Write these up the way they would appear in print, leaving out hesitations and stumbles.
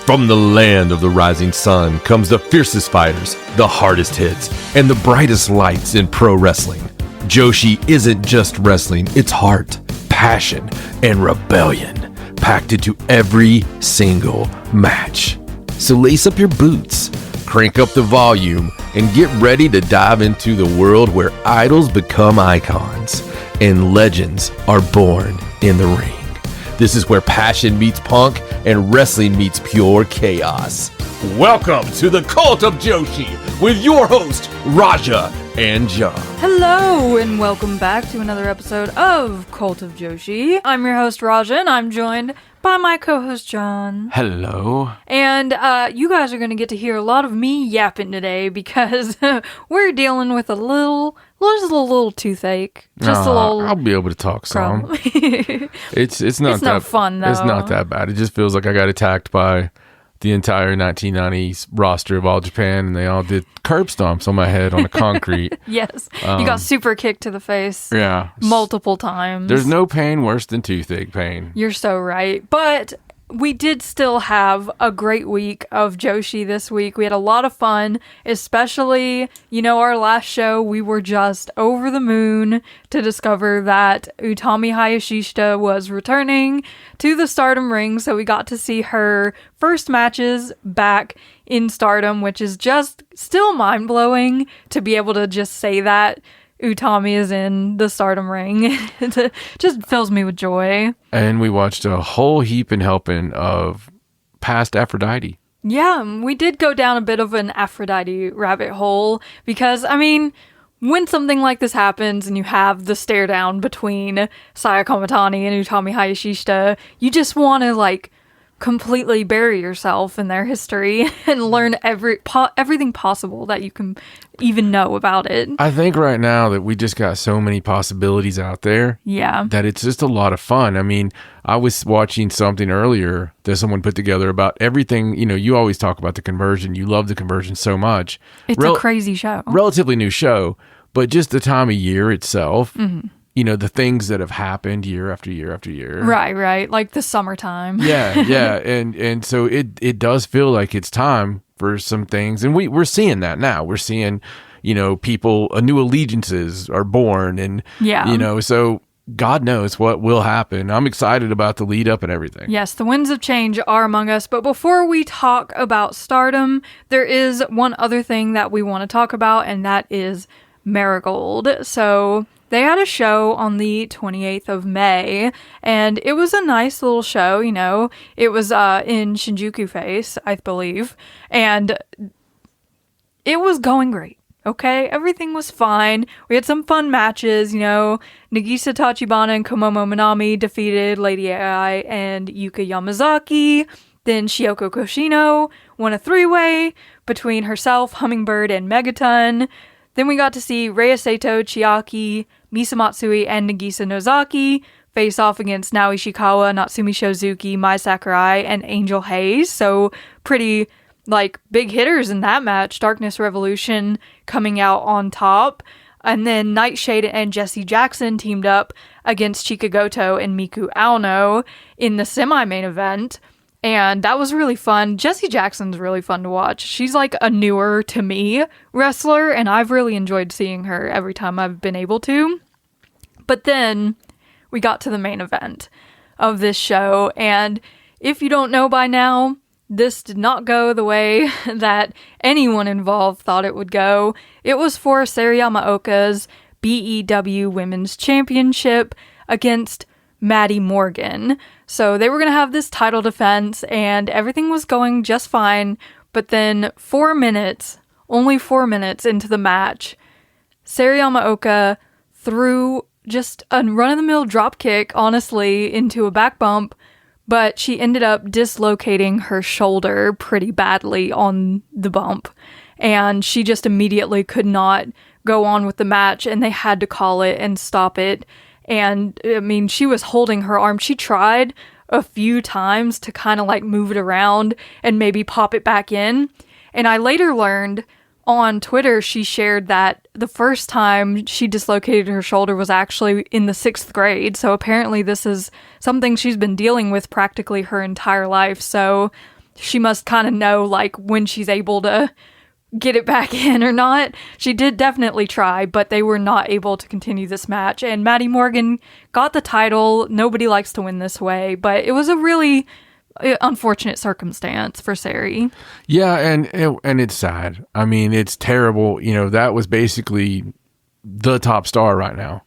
From the land of the rising sun comes the fiercest fighters, the hardest hits, and the brightest lights in pro wrestling. Joshi isn't just wrestling, it's heart, passion, and rebellion packed into every single match. So lace up your boots, crank up the volume, and get ready to dive into the world where idols become icons and legends are born in the ring. This is where passion meets punk and wrestling meets pure chaos. Welcome to the Cult of Joshi with your host, Raja and John. Hello, and welcome back to another episode of Cult of Joshi. I'm your host, Raja, and I'm joined by my co-host, John. Hello. And you guys are going to get to hear a lot of me yapping today because we're dealing with a little toothache. Just a little. I'll be able to talk some. It's not that fun, though. It's not that bad. It just feels like I got attacked by the entire 1990s roster of All Japan, and they all did curb stomps on my head on the concrete. Yes. You got super kicked to the face. Yeah. Multiple times. There's no pain worse than toothache pain. You're so right. But we did still have a great week of Joshi this week. We had a lot of fun, especially, our last show, we were just over the moon to discover that Utami Hayashishita was returning to the Stardom ring. So we got to see her first matches back in Stardom, which is just still mind-blowing to be able to just say that Utami is in the Stardom ring. It just fills me with joy. And we watched a whole heap and helping of past Aphrodite. Yeah, we did go down a bit of an Aphrodite rabbit hole because, when something like this happens and you have the stare down between Saya Kamatani and Utami Hayashishita, you just want to, completely bury yourself in their history and learn everything possible that you can even know about it. I think right now that we just got so many possibilities out there. Yeah. That it's just a lot of fun. I was watching something earlier that someone put together about everything. You always talk about the conversion. You love the conversion so much. It's a crazy show. Relatively new show, but just the time of year itself. Mm-hmm. The things that have happened year after year after year. Right. Like the summertime. Yeah. And so it does feel like it's time for some things. And we're seeing that now. We're seeing, people, new allegiances are born. And, so God knows what will happen. I'm excited about the lead up and everything. Yes, the winds of change are among us. But before we talk about Stardom, there is one other thing that we want to talk about, and that is Marigold. So they had a show on the 28th of May, and it was a nice little show, It was in Shinjuki face, I believe, and it was going great, okay? Everything was fine. We had some fun matches, Nagisa Tachibana and Komomo Minami defeated Lady AI and Yuka Yamazaki. Then Shioko Koshino won a three-way between herself, Hummingbird, and Megaton. Then we got to see Rei Sato, Chiaki, Misa Matsui, and Nagisa Nozaki face off against Naoi Ishikawa, Natsumi Shozuki, Mai Sakurai, and Angel Hayes. So pretty, big hitters in that match. Darkness Revolution coming out on top. And then Nightshade and Jesse Jackson teamed up against Chika Goto and Miku Aono in the semi-main event. And that was really fun. Jessie Jackson's really fun to watch. She's a newer to me wrestler, and I've really enjoyed seeing her every time I've been able to. But then we got to the main event of this show, and if you don't know by now, this did not go the way that anyone involved thought it would go. It was for Seri Yamaoka's BEW Women's Championship against Maddie Morgan. So they were going to have this title defense and everything was going just fine. But then only 4 minutes into the match, Seri Yamaoka threw just a run-of-the-mill drop kick, honestly, into a back bump. But she ended up dislocating her shoulder pretty badly on the bump. And she just immediately could not go on with the match and they had to call it and stop it. And, she was holding her arm. She tried a few times to kind of, move it around and maybe pop it back in. And I later learned on Twitter, she shared that the first time she dislocated her shoulder was actually in the 6th grade. So apparently this is something she's been dealing with practically her entire life. So she must kind of know, like, when she's able to get it back in or not. She did definitely try, but they were not able to continue this match. And Maddie Morgan got the title. Nobody likes to win this way, but it was a really unfortunate circumstance for Seri. Yeah, and it's sad. I mean, it's terrible. You know, that was basically the top star right now,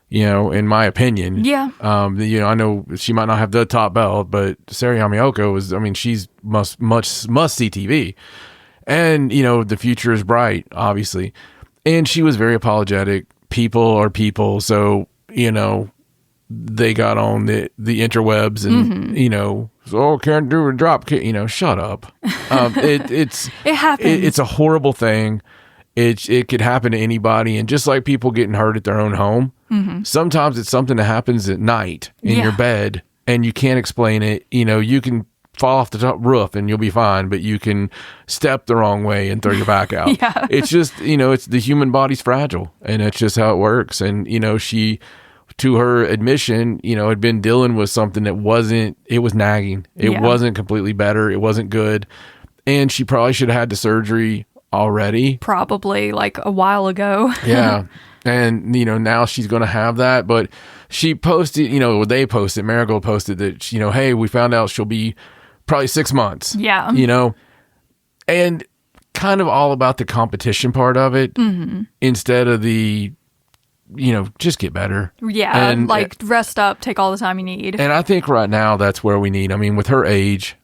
you know, in my opinion. Yeah. You know, I know she might not have the top belt, but Seri Yamaoka was, I mean, she's must see TV. And, you know, the future is bright, obviously. And she was very apologetic. People are people. So, you know, they got on the interwebs and, you know, can't do a drop kick. You know, shut up. It happens. It's a horrible thing. It could happen to anybody. And just like people getting hurt at their own home, sometimes it's something that happens at night in your bed and you can't explain it. You know, you can fall off the top roof and you'll be fine, but you can step the wrong way and throw your back out. It's just, you know, it's the human body's fragile and it's just how it works. And, you know, she, to her admission, you know, had been dealing with something that it was nagging. It wasn't completely better. It wasn't good. And she probably should have had the surgery already. Probably like a while ago. Yeah. And, you know, now she's going to have that. But she posted, you know, they posted, Marigold posted that, you know, hey, we found out she'll be probably 6 months. Yeah. You know, and kind of all about the competition part of it instead of the, you know, just get better. Yeah. And like rest up, take all the time you need. And I think right now that's where we need. I mean, with her age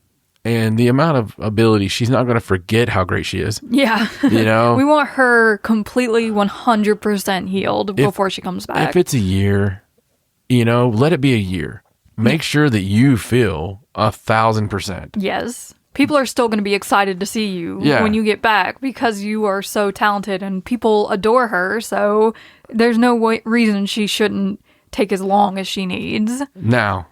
and the amount of ability, she's not going to forget how great she is. Yeah. You know, we want her completely 100% healed before she comes back. If it's a year, you know, let it be a year. Make sure that you feel 1,000%. Yes. People are still going to be excited to see you when you get back because you are so talented and people adore her. So there's no reason she shouldn't take as long as she needs. Now,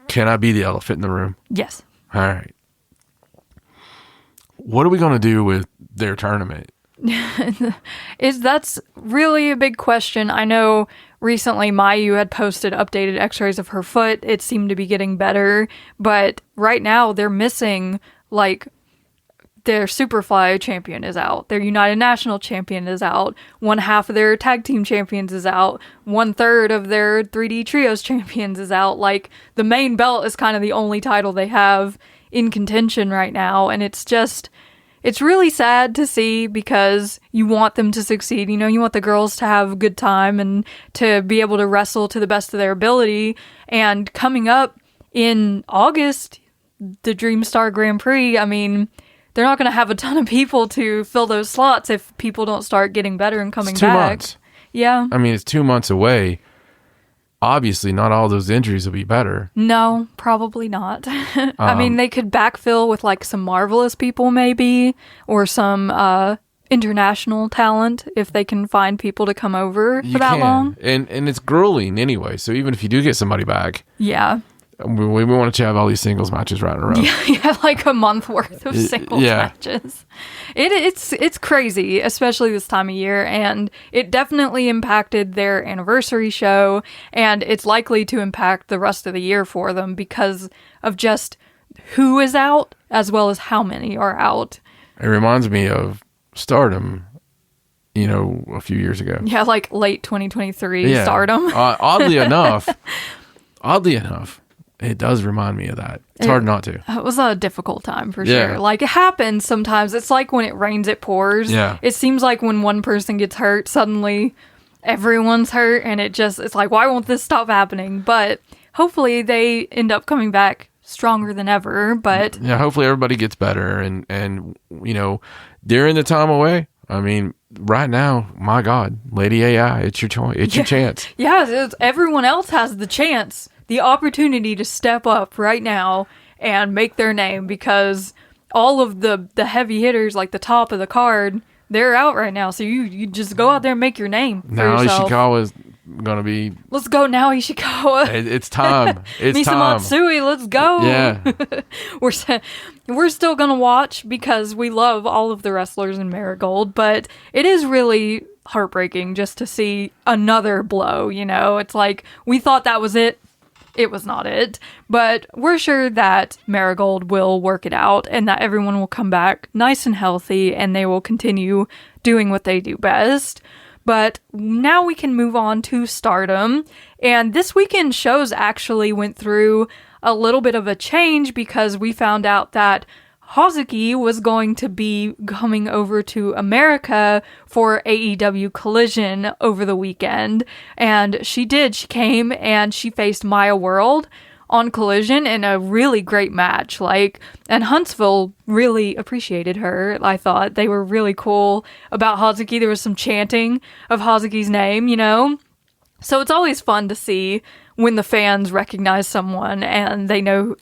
can I be the elephant in the room? Yes. All right. What are we going to do with their tournament? That's really a big question. I know recently Mayu had posted updated x-rays of her foot. It seemed to be getting better, but right now they're missing, like, their Superfly champion is out. Their United National champion is out. 1/2 of their tag team champions is out. 1/3 of their 3D trios champions is out. Like, the main belt is kind of the only title they have in contention right now, and it's really sad to see because you want them to succeed. You know, you want the girls to have a good time and to be able to wrestle to the best of their ability. And coming up in August, the Dreamstar Grand Prix, I mean, they're not going to have a ton of people to fill those slots if people don't start getting better and coming back. 2 months. Yeah. I mean, it's 2 months away. Obviously, not all those injuries will be better. No, probably not. I mean, they could backfill with like some Marvelous people maybe, or some international talent if they can find people to come over for that long. And it's grueling anyway, so even if you do get somebody back, we want to have all these singles matches right in a row. Yeah, like a month worth of singles matches. It's crazy, especially this time of year, and it definitely impacted their anniversary show, and it's likely to impact the rest of the year for them because of just who is out as well as how many are out. It reminds me of Stardom, you know, a few years ago. Yeah, like late 2023 Stardom. Oddly enough, it does remind me of that. It's hard not to. It was a difficult time for sure. Like, it happens sometimes. It's like when it rains, it pours. Yeah. It seems like when one person gets hurt, suddenly everyone's hurt, and it's like, why won't this stop happening? But hopefully they end up coming back stronger than ever. But yeah, hopefully everybody gets better. And you know, during the time away, I mean, right now, my God, Lady AI, it's your choice. It's your chance. Yeah, everyone else has the chance, the opportunity to step up right now and make their name, because all of the heavy hitters, like the top of the card, they're out right now. So you just go out there and make your name for yourself. Ishikawa's going to be... Let's go now, Ishikawa. It's time. It's Misa time. Matsui, let's go. Yeah. We're still going to watch because we love all of the wrestlers in Marigold, but it is really heartbreaking just to see another blow, you know? It's like, we thought that was it. it was not it. But we're sure that Marigold will work it out and that everyone will come back nice and healthy and they will continue doing what they do best. But now we can move on to Stardom. And this weekend shows actually went through a little bit of a change because we found out that Hazuki was going to be coming over to America for AEW Collision over the weekend. And she did. She came and she faced Maya World on Collision in a really great match. And Huntsville really appreciated her. I thought they were really cool about Hazuki. There was some chanting of Hazuki's name, you know? So it's always fun to see when the fans recognize someone and they know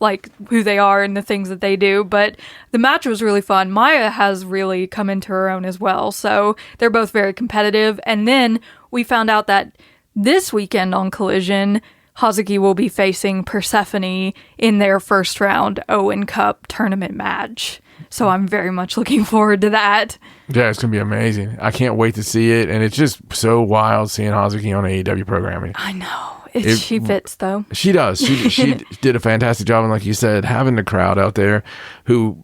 who they are and the things that they do. But the match was really fun. Maya has really come into her own as well. So they're both very competitive. And then we found out that this weekend on Collision, Hazuki will be facing Persephone in their first round Owen Cup tournament match. So I'm very much looking forward to that. Yeah, it's going to be amazing. I can't wait to see it. And it's just so wild seeing Hazuki on AEW programming. I know. She fits, though. She does. She did a fantastic job. And like you said, having the crowd out there who,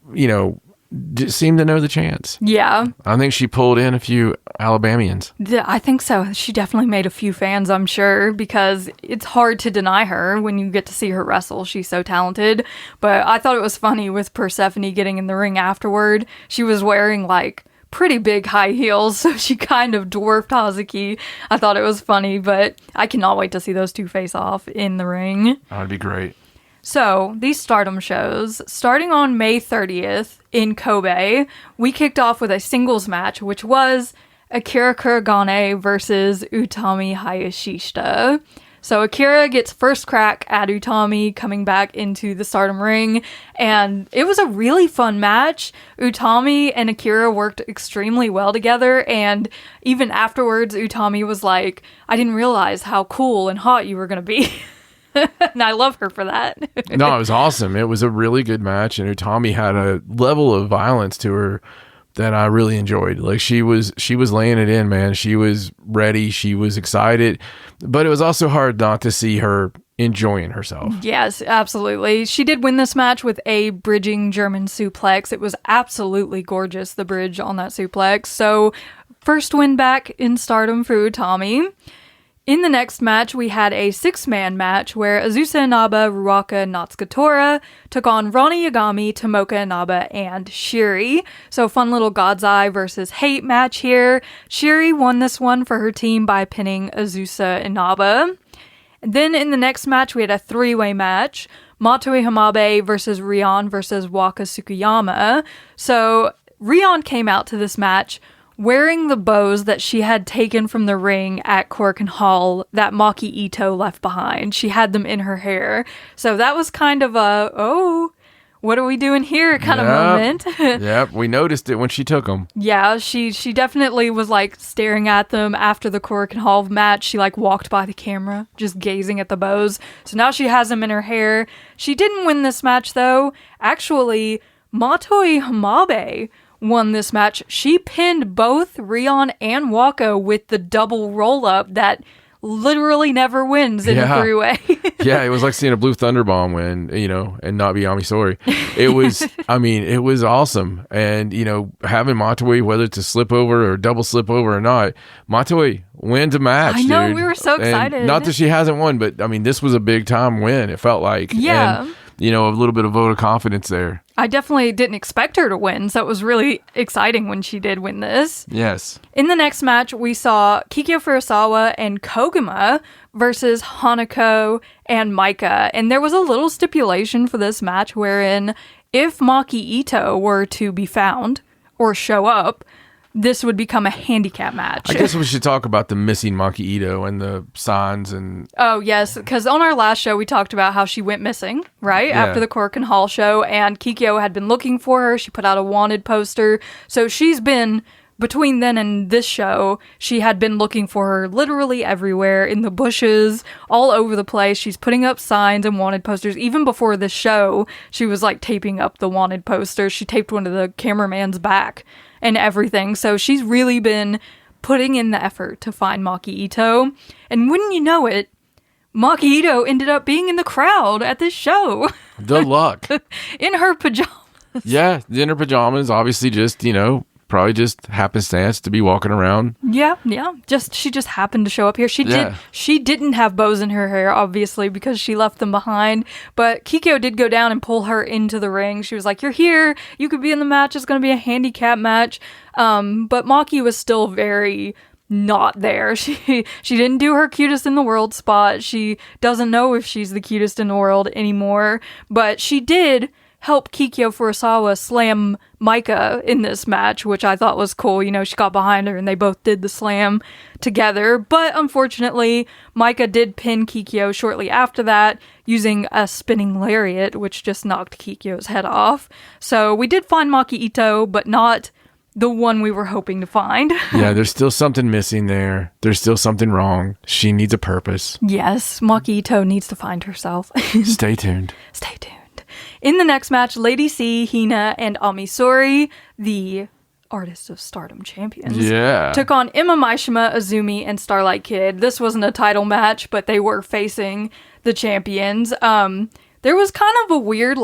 seemed to know the chants. Yeah. I think she pulled in a few Alabamians. I think so. She definitely made a few fans, I'm sure, because it's hard to deny her when you get to see her wrestle. She's so talented. But I thought it was funny with Persephone getting in the ring afterward. She was wearing, pretty big high heels, so she kind of dwarfed Hazuki. I thought it was funny, but I cannot wait to see those two face off in the ring. That'd be great. So, these Stardom shows, starting on May 30th in Kobe, we kicked off with a singles match, which was Akira Kuragane versus Utami Hayashishita. So Akira gets first crack at Utami coming back into the Stardom ring, and it was a really fun match. Utami and Akira worked extremely well together, and even afterwards, Utami was like, I didn't realize how cool and hot you were going to be. And I love her for that. No, it was awesome. It was a really good match, and Utami had a level of violence to her that I really enjoyed. She was laying it in, man. She was ready. She was excited, but it was also hard not to see her enjoying herself. Yes, absolutely. She did win this match with a bridging German suplex. It was absolutely gorgeous, the bridge on that suplex. So first win back in Stardom for Utami. In the next match, we had a 6-man match where Azusa Inaba, Ruaka, Natsukatora took on Ronnie Yagami, Tomoka Inaba, and Shiri. So fun little God's Eye versus Hate match here. Shiri won this one for her team by pinning Azusa Inaba. And then in the next match, we had a 3-way match. Matsui Hamabe versus Rion versus Waka Tsukiyama. So Rion came out to this match wearing the bows that she had taken from the ring at Korakuen Hall that Maki Ito left behind. She had them in her hair. So that was kind of a, oh, what are we doing here kind of moment. Yep, we noticed it when she took them. Yeah, she definitely was staring at them after the Korakuen Hall match. She walked by the camera, just gazing at the bows. So now she has them in her hair. She didn't win this match though. Actually, Matsui Hamabe won this match. She pinned both Rion and Waka with the double roll-up that literally never wins in a 3-way. Yeah, it was like seeing a Blue Thunder Bomb win, and not be Yami-Sori. It was, it was awesome. And, having Matsui, whether it's a slip over or double slip over or not, Matsui wins a match. I know, dude. We were so excited. And not that she hasn't won, but, this was a big time win, it felt like. Yeah. And, a little bit of vote of confidence there. I definitely didn't expect her to win, so it was really exciting when she did win this. Yes. In the next match, we saw Kikyo Furusawa and Koguma versus Hanako and Maika. And there was a little stipulation for this match wherein if Maki Ito were to be found or show up, this would become a handicap match. I guess we should talk about the missing Maki Ito and the signs and... Oh, yes, because on our last show, we talked about how she went missing, right? Yeah. After the Korakuen Hall show, and Kikyo had been looking for her. She put out a wanted poster. So she's been, between then and this show, she had been looking for her literally everywhere, in the bushes, all over the place. She's putting up signs and wanted posters. Even before this show, she was taping up the wanted poster. She taped one to the cameraman's back and everything. So she's really been putting in the effort to find Maki Ito. And wouldn't you know it, Maki Ito ended up being in the crowd at this show. The luck. In her pajamas. Yeah, in her pajamas, obviously just, probably just happenstance to be walking around. Yeah. She just happened to show up here. She didn't have bows in her hair, obviously, because she left them behind. But Kikyo did go down and pull her into the ring. She was like, "You're here. You could be in the match. It's going to be a handicap match." But Maki was still very not there. She didn't do her cutest in the world spot. She doesn't know if she's the cutest in the world anymore. But she did help Kikyo Furusawa slam Maika in this match, which I thought was cool. She got behind her and they both did the slam together. But unfortunately, Maika did pin Kikyo shortly after that using a spinning lariat, which just knocked Kikyo's head off. So we did find Maki Ito, but not the one we were hoping to find. Yeah, there's still something missing there. There's still something wrong. She needs a purpose. Yes, Maki Ito needs to find herself. Stay tuned. Stay tuned. In the next match, Lady C, Hina, and Amisori, the Artists of Stardom champions, took on Emma Maishima, Azumi, and Starlight Kid. This wasn't a title match, but they were facing the champions. There was kind of a weird,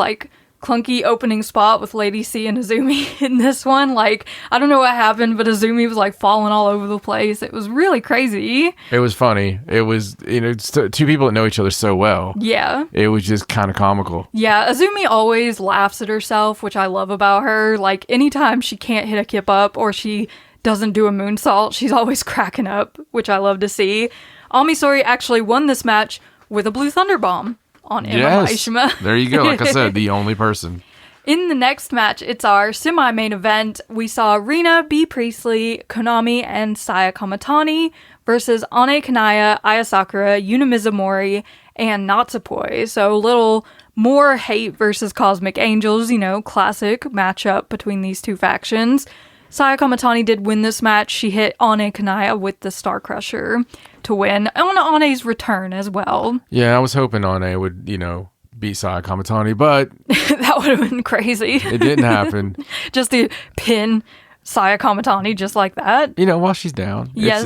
clunky opening spot with Lady C and Azumi in this one. I don't know what happened, but Azumi was falling all over the place. It was really crazy. It was funny. It was, two people that know each other so well. Yeah. It was just kind of comical. Yeah, Azumi always laughs at herself, which I love about her. Anytime she can't hit a kip up or she doesn't do a moonsault, she's always cracking up, which I love to see. Amisori actually won this match with a Blue Thunder Bomb on Emma Maishima. There you go. Like I said, the only person. In the next match, it's our semi-main event. We saw Rina, B. Priestley, Konami, and Saya Kamatani versus Ane Kanaya, Aya Sakura, Yuna Mizumori, and Natsupoi. So a little more hate versus Cosmic Angels, classic matchup between these two factions. Saya Kamatani did win this match. She hit Ane Kanaya with the Star Crusher to win on Ane's return as well. Yeah, I was hoping Ane would, beat Saya Kamatani, but that would have been crazy. It didn't happen. Just to pin Saya Kamatani just like that. While she's down. Yes.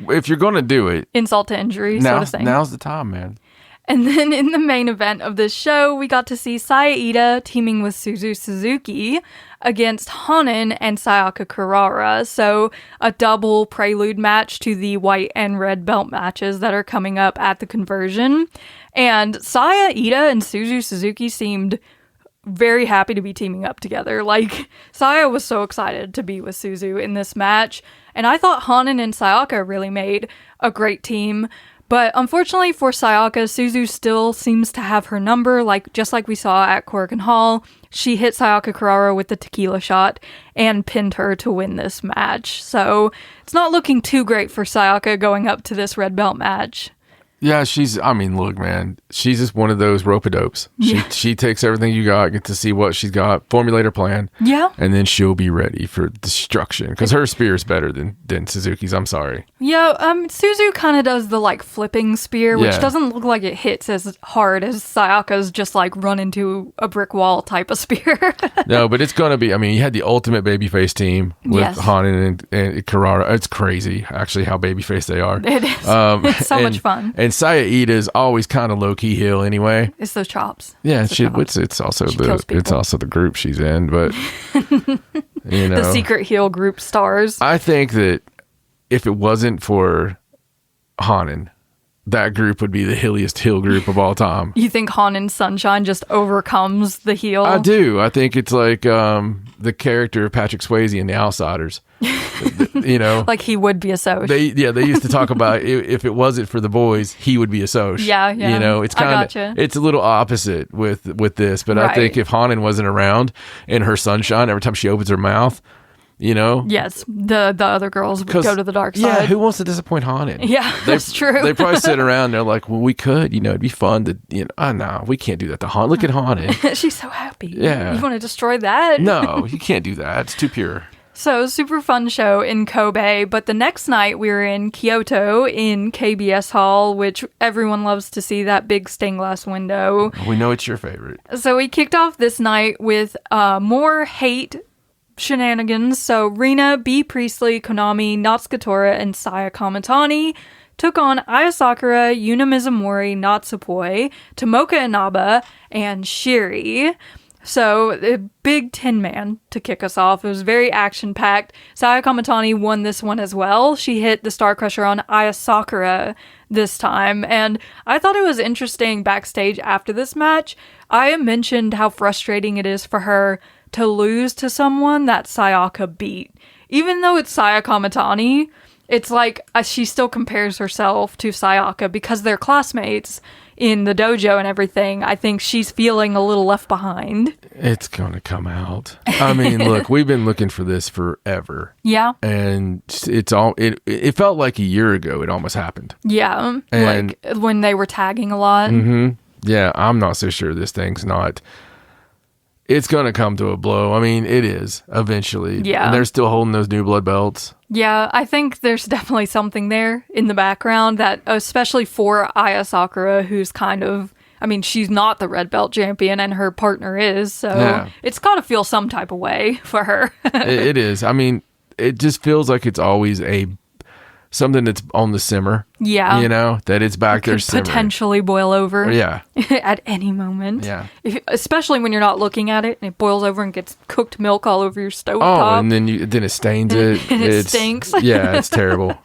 If you're going to do it. Insult to injury, sort of thing. Now's the time, man. And then in the main event of this show, we got to see Saya Ida teaming with Suzu Suzuki against Hanan and Sayaka Kurara. So a double prelude match to the white and red belt matches that are coming up at the conversion. And Saya Ida and Suzu Suzuki seemed very happy to be teaming up together. Saya was so excited to be with Suzu in this match. And I thought Hanan and Sayaka really made a great team. But unfortunately for Sayaka, Suzu still seems to have her number, just like we saw at Korakuen Hall. She hit Sayaka Kurara with the tequila shot and pinned her to win this match. So it's not looking too great for Sayaka going up to this red belt match. Yeah, look, man, she's just one of those rope-a-dopes. She takes everything you got, get to see what she's got, formulate her plan, and then she'll be ready for destruction. Because her spear is better than Suzuki's, I'm sorry. Yeah, Suzu kind of does the, flipping spear, which doesn't look like it hits as hard as Sayaka's just, run into a brick wall type of spear. No, but it's going to be, you had the ultimate babyface team with Hanan and Kurara. It's crazy, actually, how babyface they are. It is. It's so much fun. And Saya Ida's always kind of low-key heel anyway. It's those chops. Yeah, it's also the group she's in, but the secret heel group stars. I think that if it wasn't for Hanan, that group would be the hilliest heel group of all time. You think Hanan Sunshine just overcomes the heel? I do. I think it's like the character of Patrick Swayze in The Outsiders. Like he would be a Soch. They used to talk about if it wasn't for the boys, he would be a Soch. Yeah. It's kind of it's a little opposite with this, but right. I think if Hanan wasn't around in her sunshine, every time she opens her mouth, yes, the other girls would go to the dark side. Yeah, who wants to disappoint Hanan? Yeah, that's true. They probably sit around and they're like, well, we could, it'd be fun to, no, we can't do that to Hanan. Look at Hanan. She's so happy. Yeah. You want to destroy that? No, you can't do that. It's too pure. So, super fun show in Kobe, but the next night we were in Kyoto in KBS Hall, which everyone loves to see, that big stained glass window. We know it's your favorite. So we kicked off this night with more hate shenanigans. So Rina, B. Priestley, Konami, Natsukatora, and Saya Kamatani took on Aya Sakura, Yuna Mizumori, Natsupoi, Tomoka Inaba, and Shiri. So, a big 10-man to kick us off. It was very action-packed. Saya Kamatani won this one as well. She hit the Star Crusher on Aya Sakura this time. And I thought it was interesting backstage after this match. Aya mentioned how frustrating it is for her to lose to someone that Sayaka beat. Even though it's Saya Kamatani, it's like she still compares herself to Sayaka because they're classmates in the dojo and everything. I think she's feeling a little left behind. It's gonna come out. I mean, look, we've been looking for this forever. Yeah. And it felt like a year ago it almost happened. Yeah. And like when they were tagging a lot. Mm-hmm. Yeah, I'm not so sure this thing's not. It's going to come to a blow. I mean, it is eventually. Yeah. And they're still holding those new blood belts. Yeah, I think there's definitely something there in the background that, especially for Aya Sakura, who's kind of, I mean, she's not the red belt champion and her partner is, so It's got to feel some type of way for her. It is. I mean, it just feels like it's always something that's on the simmer. Yeah. You know, that it's back there simmering. Potentially boil over. Yeah. At any moment. Yeah. Especially when you're not looking at it and it boils over and gets cooked milk all over your stovetop. Oh, and then it stains it. And it stinks. Yeah, it's terrible.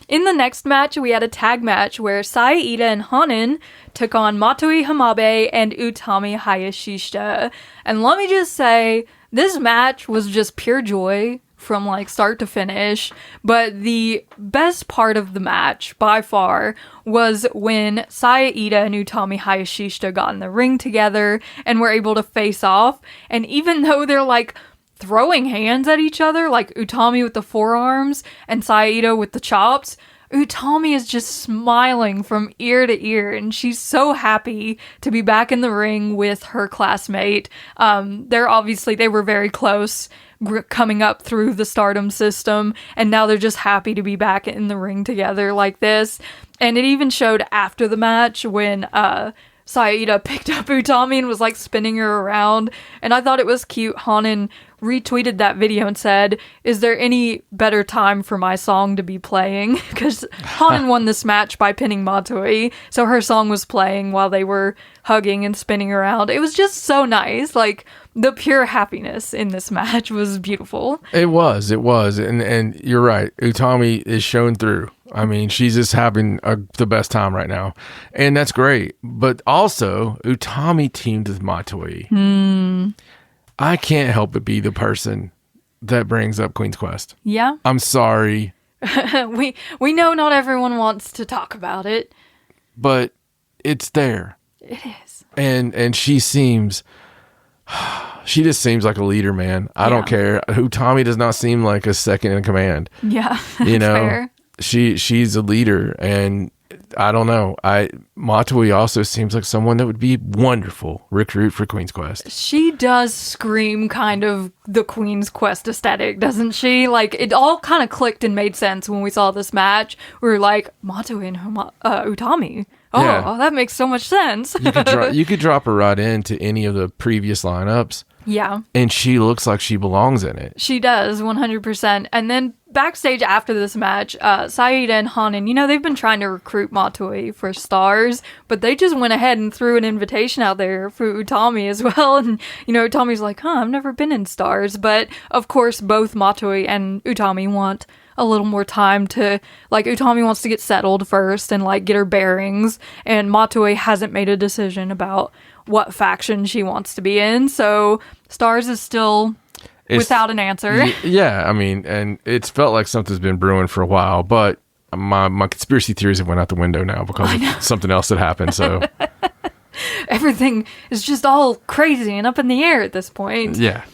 In the next match, we had a tag match where Saya Iida and Hanan took on Matoi Hamabe and Utami Hayashishita. And let me just say, this match was just pure joy from like start to finish, but the best part of the match by far was when Saya Iida and Utami Hayashishita got in the ring together and were able to face off. And even though they're like throwing hands at each other, like Utami with the forearms and Saya Iida with the chops, Utami is just smiling from ear to ear, and she's so happy to be back in the ring with her classmate. They were very close coming up through the Stardom system, and now they're just happy to be back in the ring together like this. And it even showed after the match when Saya Iida picked up Utami and was like spinning her around, and I thought it was cute. Hanan retweeted that video and said, "Is there any better time for my song to be playing?" Because Hanan won this match by pinning Matoi, so her song was playing while they were hugging and spinning around. It was just so nice. Like, the pure happiness in this match was beautiful. It was. And you're right. Utami is shown through. I mean, she's just having the best time right now. And that's great. But also, Utami teamed with Matoi. I can't help but be the person that brings up Queen's Quest. Yeah. I'm sorry. we know not everyone wants to talk about it. But it's there. It is. And she seems... She just seems like a leader, man. I don't care. Utami does not seem like a second in command. Yeah, you know, fair. She's a leader, and I don't know. Matoi also seems like someone that would be wonderful recruit for Queen's Quest. She does scream kind of the Queen's Quest aesthetic, doesn't she? Like, it all kind of clicked and made sense when we saw this match. We were like, Matoi and Utami. Oh, yeah. That makes so much sense. You could drop her right into any of the previous lineups. Yeah. And she looks like she belongs in it. She does, 100%. And then backstage after this match, Saya Iida and Hanan, you know, they've been trying to recruit Matoi for Stars, but they just went ahead and threw an invitation out there for Utami as well. And, you know, Utami's like, I've never been in Stars. But, of course, both Matoi and Utami want a little more time to, like, Utami wants to get settled first and, like, get her bearings, and Matoi hasn't made a decision about what faction she wants to be in, so Stars is still without an answer. Yeah, I mean, and it's felt like something's been brewing for a while, but my conspiracy theories have went out the window now because of something else that happened, so... Everything is just all crazy and up in the air at this point. Yeah.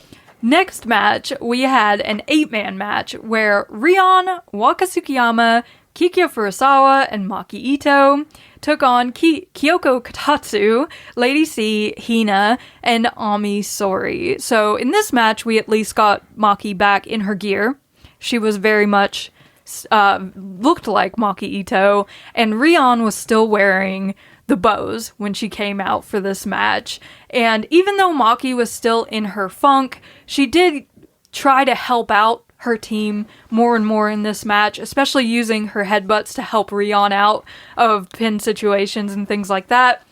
Next match, we had an 8-man match where Rion, Waka Tsukiyama, Kikia Furusawa, and Maki Ito took on Kyoko Katatsu, Lady C, Hina, and Ami Sori. So in this match, we at least got Maki back in her gear. She was very much looked like Maki Ito, and Rion was still wearing the bows when she came out for this match. And even though Maki was still in her funk, she did try to help out her team more and more in this match, especially using her headbutts to help Rion out of pin situations and things like that.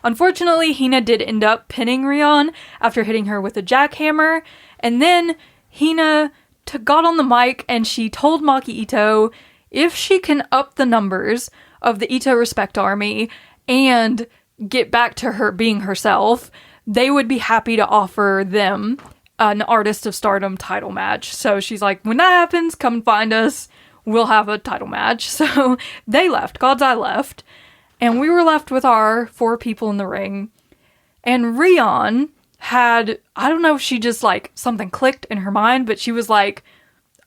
Unfortunately, Hina did end up pinning Rion after hitting her with a jackhammer, and then Hina got on the mic and she told Maki Ito if she can up the numbers of the Ito Respect Army and get back to her being herself, they would be happy to offer them an Artist of Stardom title match. So she's like, when that happens, come and find us. We'll have a title match. So they left. God's Eye left. And we were left with our 4 people in the ring. And Rion had, I don't know if she just like something clicked in her mind, but she was like,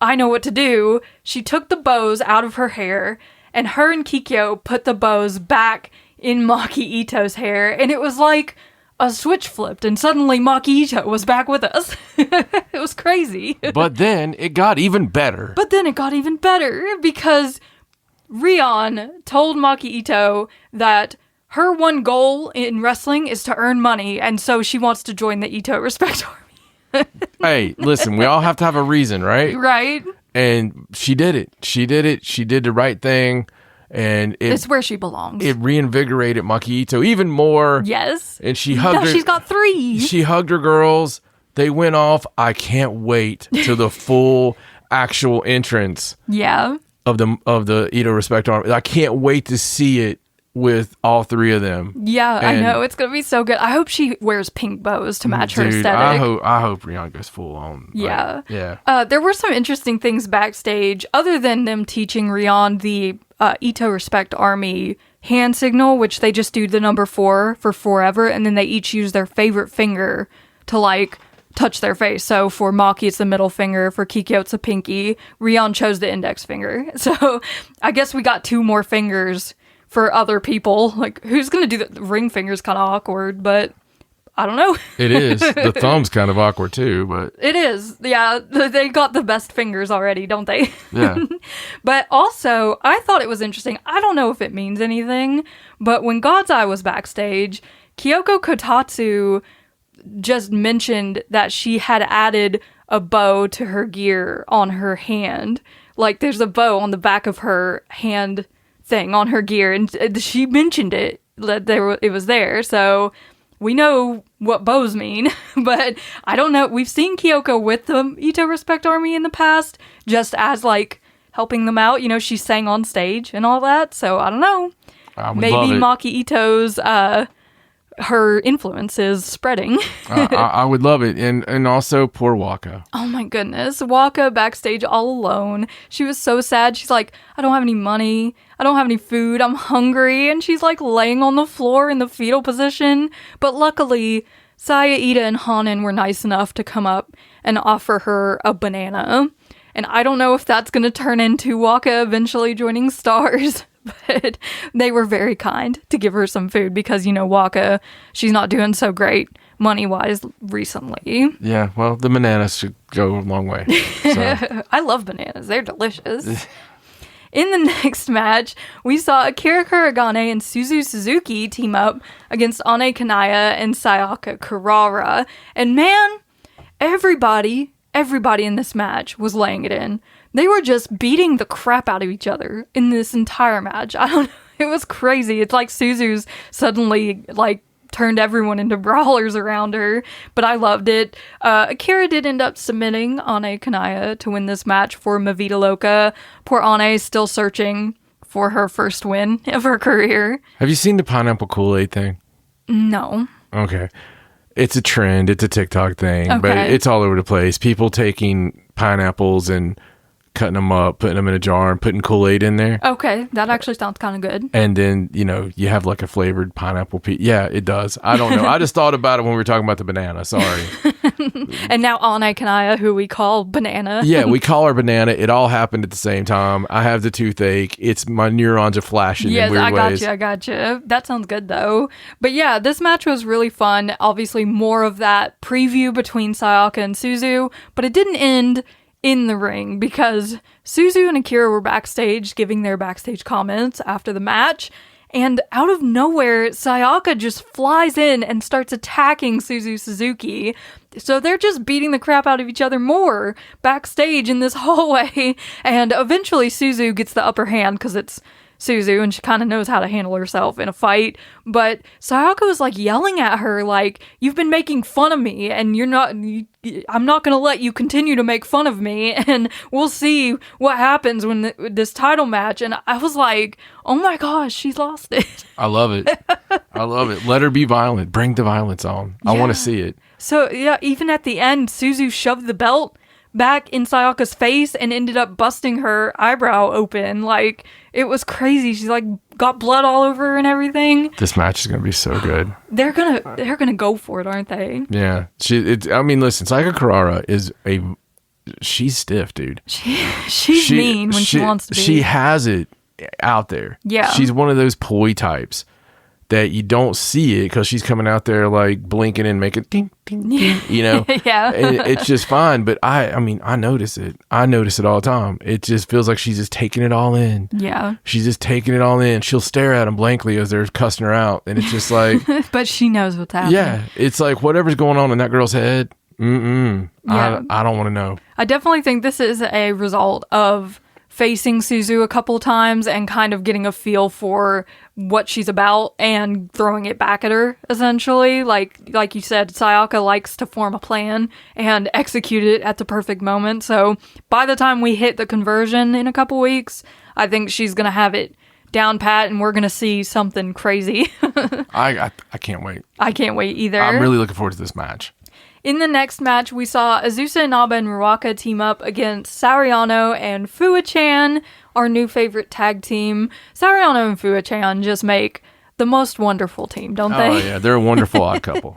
I know what to do. She took the bows out of her hair, and her and Kikyo put the bows back in Maki Ito's hair. And it was like a switch flipped, and suddenly Maki Ito was back with us. It was crazy. But then it got even better. Because Rion told Maki Ito that her one goal in wrestling is to earn money, and so she wants to join the Ito Respect Army. Hey, listen, we all have to have a reason, right? Right. And she did it. She did the right thing. And it's where she belongs. It reinvigorated Maki Ito even more. Yes. And she hugged her. She's got 3. She hugged her girls. They went off. I can't wait to the full actual entrance. Yeah. Of the Ito Respect Army. I can't wait to see it with all 3 of them. Yeah, I know. It's going to be so good. I hope she wears pink bows to match her aesthetic. I hope Rion goes full on. Yeah. Yeah. There were some interesting things backstage other than them teaching Rion the Ito Respect Army hand signal, which they just do the number 4 for forever, and then they each use their favorite finger to like touch their face. So for Maki, it's the middle finger. For Kikyo, it's the pinky. Rion chose the index finger. So I guess we got 2 more fingers for other people. Like, who's going to do the ring finger's kind of awkward, but I don't know. It is. The thumb's kind of awkward too, but... It is. Yeah, they got the best fingers already, don't they? Yeah. But also, I thought it was interesting. I don't know if it means anything, but when God's Eye was backstage, Kyoko Kotatsu just mentioned that she had added a bow to her gear on her hand. Like, there's a bow on the back of her hand thing on her gear, and she mentioned it, that it was there, so we know what bows mean. But I don't know, we've seen Kyoko with the Ito Respect Army in the past, just as like helping them out, she sang on stage and all that, so I don't know, maybe Maki Ito's her influence is spreading. I would love it. And also poor Waka. Oh my goodness. Waka backstage all alone. She was so sad. She's like, I don't have any money. I don't have any food. I'm hungry. And she's like laying on the floor in the fetal position. But luckily, Saya, Ida, and Hanan were nice enough to come up and offer her a banana. And I don't know if that's going to turn into Waka eventually joining Stars. But they were very kind to give her some food because, Waka, she's not doing so great money-wise recently. Yeah, well, the bananas should go a long way. So. I love bananas. They're delicious. In the next match, we saw Akira Kuragane and Suzu Suzuki team up against Ane Kanaya and Sayaka Kurara. And man, everybody in this match was laying it in. They were just beating the crap out of each other in this entire match. I don't know. It was crazy. It's like Suzu's suddenly, turned everyone into brawlers around her. But I loved it. Akira did end up submitting Ane Kanaya to win this match for Mavita Loca. Poor Ane is still searching for her first win of her career. Have you seen the pineapple Kool-Aid thing? No. Okay. It's a trend. It's a TikTok thing. Okay. But it's all over the place. People taking pineapples and cutting them up, putting them in a jar, and putting Kool-Aid in there. Okay, that actually sounds kind of good. And then, you have like a flavored pineapple. Yeah, it does. I don't know. I just thought about it when we were talking about the banana. Sorry. And now Ane Kanaya, who we call Banana. Yeah, we call her Banana. It all happened at the same time. I have the toothache. It's my neurons are flashing in weird ways. Yes, I got you. That sounds good, though. But yeah, this match was really fun. Obviously, more of that preview between Sayaka and Suzu, but it didn't end in the ring because Suzu and Akira were backstage giving their backstage comments after the match, And out of nowhere, Sayaka just flies in and starts attacking Suzu Suzuki. So they're just beating the crap out of each other more backstage in this hallway. And eventually Suzu gets the upper hand because it's Suzu and she kind of knows how to handle herself in a fight. But Sayaka was like yelling at her like, you've been making fun of me and I'm not going to let you continue to make fun of me. And we'll see what happens when this title match. And I was like, oh my gosh, she's lost it. I love it. I love it. Let her be violent. Bring the violence on. I want to see it. So yeah, even at the end, Suzu shoved the belt back in Sayaka's face and ended up busting her eyebrow open. Like, it was crazy. She's like got blood all over her and everything. This match is gonna be so good. They're gonna go for it, aren't they? Yeah. Listen, Sayaka Kurara she's stiff, dude. She's mean when she wants to be. She has it out there. Yeah. She's one of those poi types that you don't see it because she's coming out there like blinking and making ding, ding, ding, you know? Yeah. And it's just fine. But I notice it. I notice it all the time. It just feels like she's just taking it all in. Yeah. She's just taking it all in. She'll stare at them blankly as they're cussing her out. And it's just like. But she knows what's happening. Yeah. It's like whatever's going on in that girl's head. Yeah. I don't want to know. I definitely think this is a result of facing Suzu a couple times and kind of getting a feel for what she's about and throwing it back at her, essentially. Like you said, Sayaka likes to form a plan and execute it at the perfect moment. So by the time we hit the conversion in a couple weeks, I think she's going to have it down pat and we're going to see something crazy. I can't wait. I can't wait either. I'm really looking forward to this match. In the next match, we saw Azusa Inaba and Ruaka team up against Sariano and Fua-chan, our new favorite tag team. Sariano and Fua-chan just make the most wonderful team, don't they? Oh, yeah. They're a wonderful odd couple.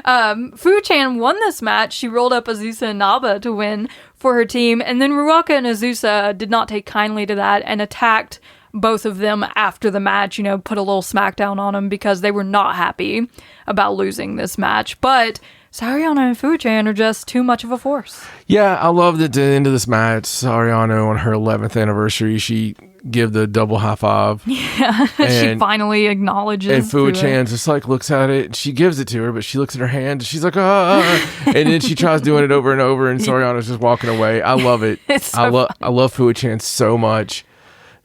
Fua-chan won this match. She rolled up Azusa Inaba to win for her team. And then Ruaka and Azusa did not take kindly to that and attacked both of them after the match, put a little smackdown on them because they were not happy about losing this match. But Sariano and Fua-chan are just too much of a force. Yeah, I love that at the end of this match, Sariano on her 11th anniversary, she give the double high five. Yeah, she finally acknowledges. And Fua-chan just like looks at it, and she gives it to her, but she looks at her hand, and she's like, and then she tries doing it over and over, and Sariano's just walking away. I love it. I love Fua-chan so much.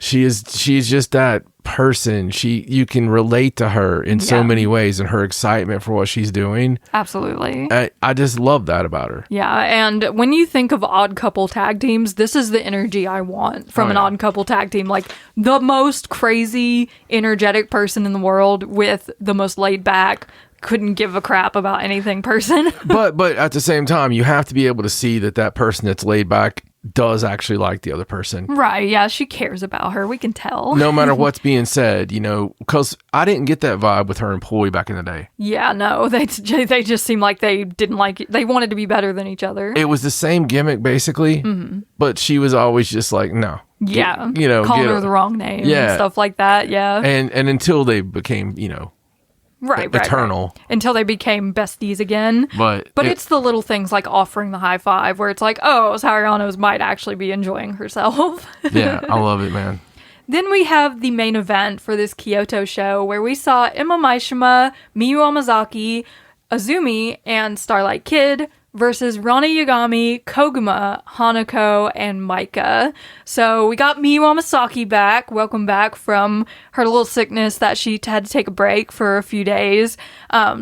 She's just that person. You can relate to her in so many ways and her excitement for what she's doing. Absolutely. I just love that about her. Yeah, and when you think of odd couple tag teams, this is the energy I want from an odd couple tag team. Like the most crazy, energetic person in the world with the most laid back, couldn't give a crap about anything person. but at the same time, you have to be able to see that person that's laid back does actually like the other person. Right, yeah, she cares about her. We can tell. No matter what's being said, because I didn't get that vibe with her and Poi back in the day. Yeah, no, they just seemed like they didn't like it. They wanted to be better than each other. It was the same gimmick, basically, but she was always just like, no. Yeah, calling her the wrong name and stuff like that, yeah. And until they became, Right, eternal. Right. Until they became besties again. But it's the little things like offering the high five where it's like, oh, Sariano's might actually be enjoying herself. Yeah, I love it, man. Then we have the main event for this Kyoto show where we saw Emma Maishima, Miyu Amazaki, Azumi, and Starlight Kid versus Rana Yagami, Koguma, Hanako, and Maika. So we got Miyu Amasaki back. Welcome back from her little sickness that she had to take a break for a few days.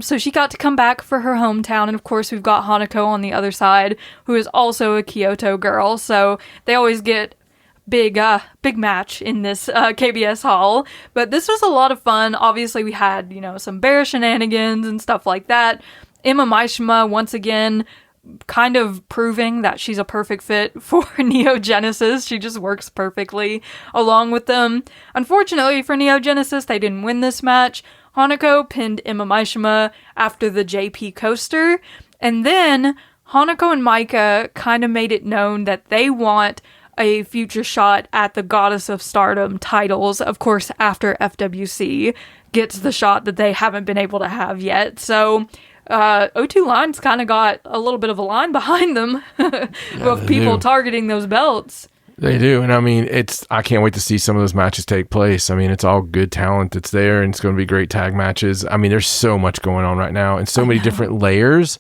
So she got to come back for her hometown. And of course, we've got Hanako on the other side, who is also a Kyoto girl. So they always get big match in this KBS hall. But this was a lot of fun. Obviously, we had, some bear shenanigans and stuff like that. Emma Maishima, once again, kind of proving that she's a perfect fit for Neo Genesis. She just works perfectly along with them. Unfortunately for Neo Genesis, they didn't win this match. Hanako pinned Emma Maishima after the JP coaster. And then Hanako and Maika kind of made it known that they want a future shot at the Goddess of Stardom titles, of course, after FWC gets the shot that they haven't been able to have yet. So O2 Line's kind of got a little bit of a line behind them of people targeting those belts. They do. And I mean, I can't wait to see some of those matches take place. I mean, it's all good talent that's there, and it's going to be great tag matches. I mean, there's so much going on right now and so many different layers.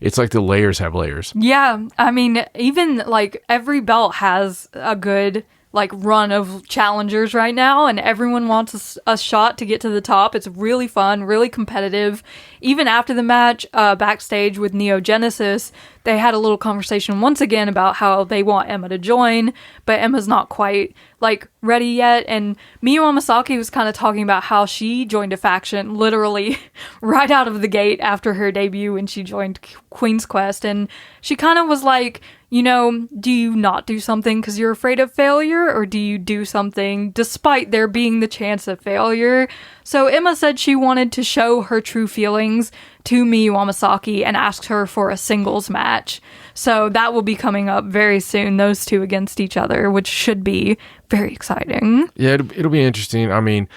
It's like the layers have layers. Yeah. I mean, even like every belt has a good like run of challengers right now, and everyone wants a shot to get to the top. It's really fun, really competitive. Even after the match, backstage with Neo Genesis, they had a little conversation once again about how they want Emma to join, but Emma's not quite like ready yet. And Miyu Amasaki was kind of talking about how she joined a faction literally right out of the gate after her debut when she joined Queen's Quest, and she kind of was like, you know, do you not do something because you're afraid of failure, or do you do something despite there being the chance of failure? So Emma said she wanted to show her true feelings to Miyu Amasaki and asked her for a singles match. So that will be coming up very soon, those two against each other, which should be very exciting. Yeah, it'll be interesting. I mean,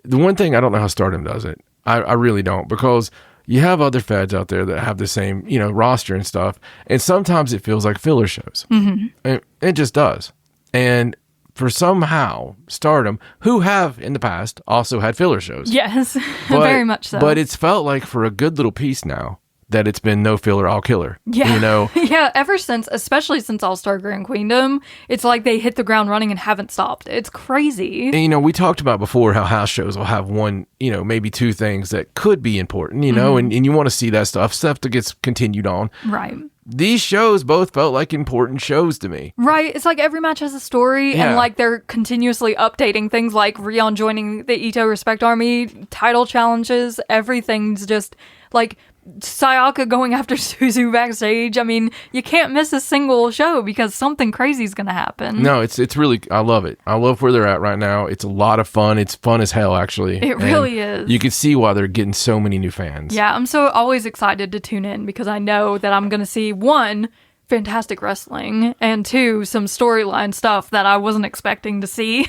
the one thing, I don't know how Stardom does it. I really don't, because you have other feds out there that have the same, you know, roster and stuff, and sometimes it feels like filler shows. Mm-hmm. It just does. And for somehow Stardom, who have in the past also had filler shows. Yes, very much so. But it's felt like for a good little piece now that it's been no filler, all killer. Yeah. You know? Yeah, ever since, especially since All-Star Grand Queendom, it's like they hit the ground running and haven't stopped. It's crazy. And, you know, we talked about before how house shows will have one, you know, maybe two things that could be important, you know, and you want to see that stuff that gets continued on. Right. These shows both felt like important shows to me. Right. It's like every match has a story, and like they're continuously updating things like Rion joining the Ito Respect Army, title challenges, everything's just like Sayaka going after Suzu backstage. I mean, you can't miss a single show because something crazy is going to happen. No, it's really, I love it. I love where they're at right now. It's a lot of fun. It's fun as hell, actually. It really is. You can see why they're getting so many new fans. Yeah, I'm so always excited to tune in because I know that I'm going to see, one, fantastic wrestling, and two, some storyline stuff that I wasn't expecting to see.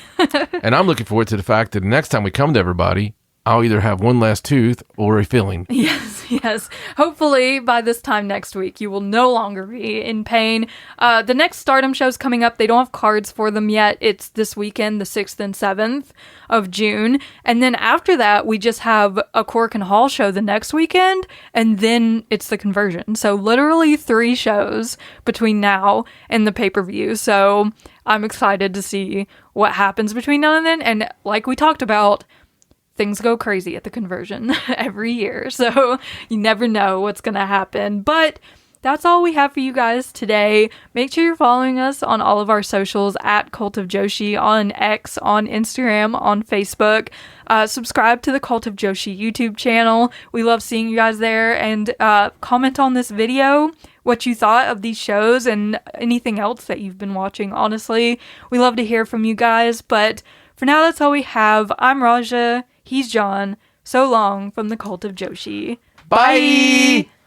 And I'm looking forward to the fact that the next time we come to everybody, I'll either have one last tooth or a filling. Yes. Hopefully by this time next week, you will no longer be in pain. The next Stardom show's coming up. They don't have cards for them yet. It's this weekend, the 6th and 7th of June. And then after that, we just have a Cork and Hall show the next weekend. And then it's the conversion. So literally 3 shows between now and the pay-per-view. So I'm excited to see what happens between now and then. And like we talked about, things go crazy at the conversion every year, so you never know what's gonna happen. But that's all we have for you guys today. Make sure you're following us on all of our socials at Cult of Joshi, on X, on Instagram, on Facebook. Subscribe to the Cult of Joshi YouTube channel. We love seeing you guys there. And comment on this video what you thought of these shows and anything else that you've been watching, honestly. We love to hear from you guys. But for now, that's all we have. I'm Raja. He's John. So long from the Cult of Joshi. Bye!